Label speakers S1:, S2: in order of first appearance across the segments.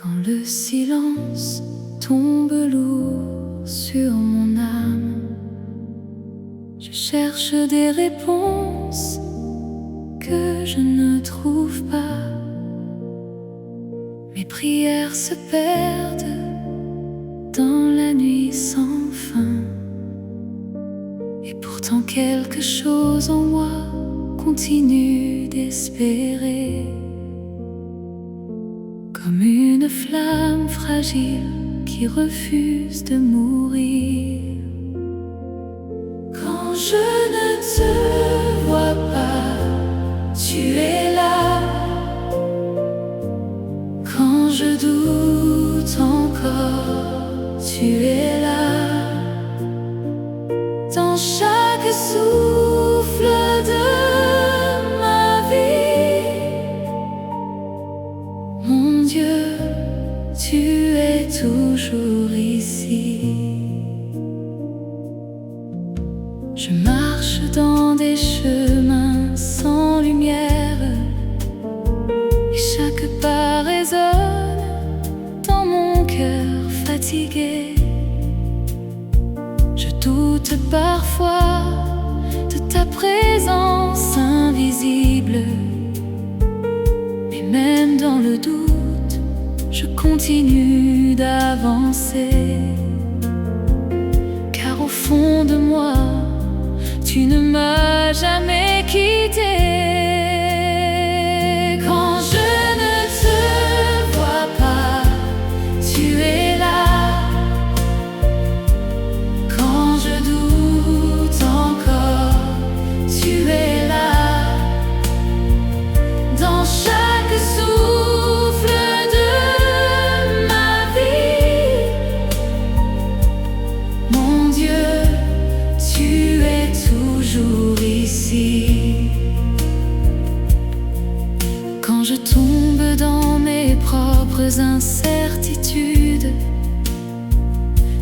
S1: Quand le silence tombe lourd sur mon âme, je cherche des réponses que je ne trouve pas. Mes prières se perdent dans la nuit sans fin, et pourtant quelque chose en moi continue d'espérer. Comme une flamme fragile qui refuse de mourir. Quand je ne te vois pas, tu es là. Quand je doute encore, tu es là. Dans chaque souffle de ma vie, mon Dieu, tu es toujours ici. Je marche dans des chemins sans lumière, et chaque pas résonne dans mon cœur fatigué. Je doute parfois de ta présence invisible, mais même dans le doute, je continue d'avancer. Car au fond de moi, tu ne m'as jamais quitté. Quand je ne te vois pas, tu es là. Quand je doute encore, tu es là. Dans chaque souffle de ma vie, mon Dieu, tu es toujours ici. Quand je tombe dans mes propres incertitudes,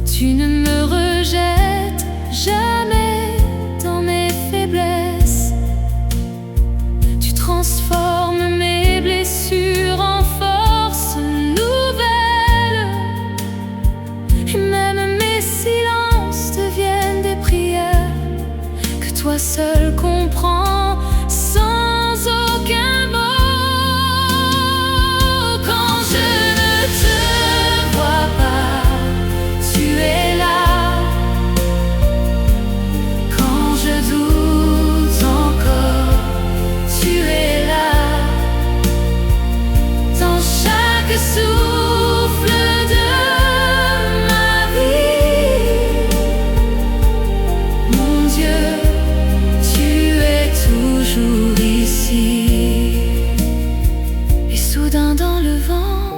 S1: tu ne me rejettes jamais dans mes faiblesses. Tu transformes mes blessures en force nouvelle, et même mes silences deviennent des prières que toi seul comprends sans aucun mot. Quand je ne te vois pas, tu es là. Quand je doute encore, tu es là. Dans chaque souffle de ma vie, mon Dieu, tu es toujours ici. Et soudain dans le vent,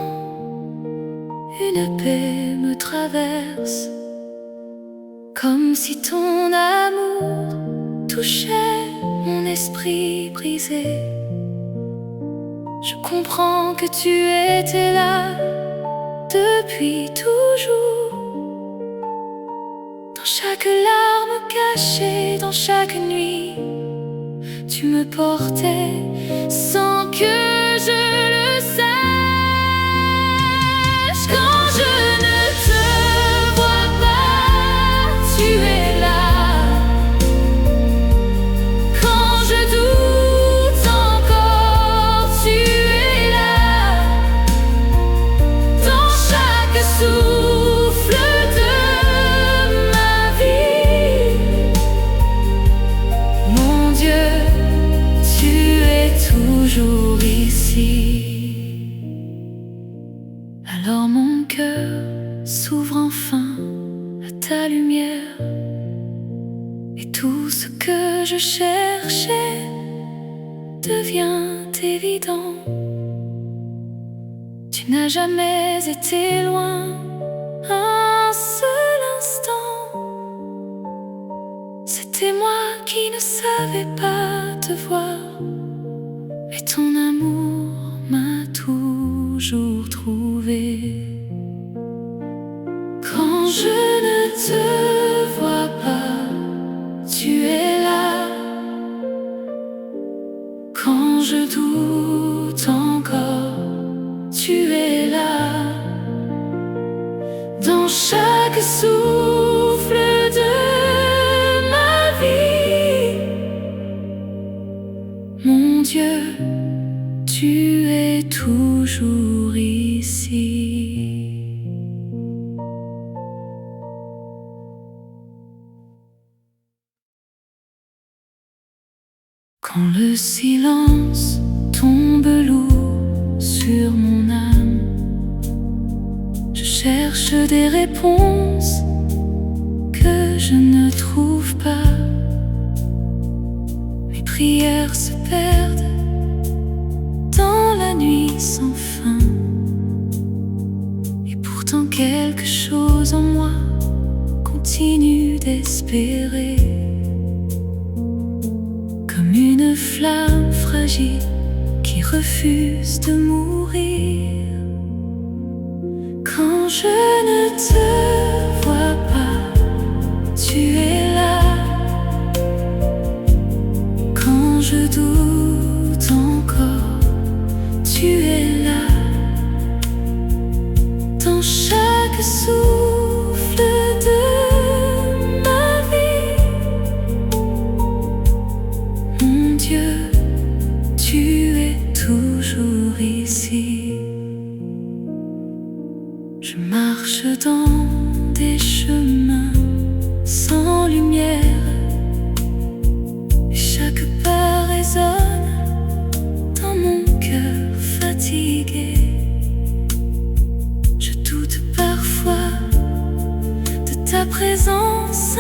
S1: une paix me traverse, comme si ton amour touchait mon esprit brisé. Je comprends que tu étais là depuis toujours. Dans chaque larme cachée, dans chaque nuit, tu me portais sans que je le sache. Quand je ne te vois pas, tu es là. Quand je doute encore, tu es là. Dans chaque souffle de ma vie, mon Dieu, tu es toujours ici. Alors mon cœur s'ouvre enfin à ta lumière, et tout ce que je cherchais devient évident. Tu n'as jamais été loin un seul instant. C'était moi qui ne savais pas te voir, mais ton amour m'a toujours trouvé. Quand je ne te vois pas, tu es là. Quand je doute encore, tu es là. es toujours ici. Quand le silence tombe lourd sur mon âme, je cherche des réponses que je ne trouve pas. Mes prières se perdent dans la nuit sans fin, et pourtant quelque chose en moi continue d'espérer. Comme une flamme fragile qui refuse de mourir. Quand je ne te vois pas, tu es là. Quand je doute encore, tu es là. Dans chaque souffle de ma vie, mon Dieu, tu es toujours ici. Je marche dans des chemins sans lumière, et chaque pas résonne dans mon cœur fatigué. Je doute parfois de ta présence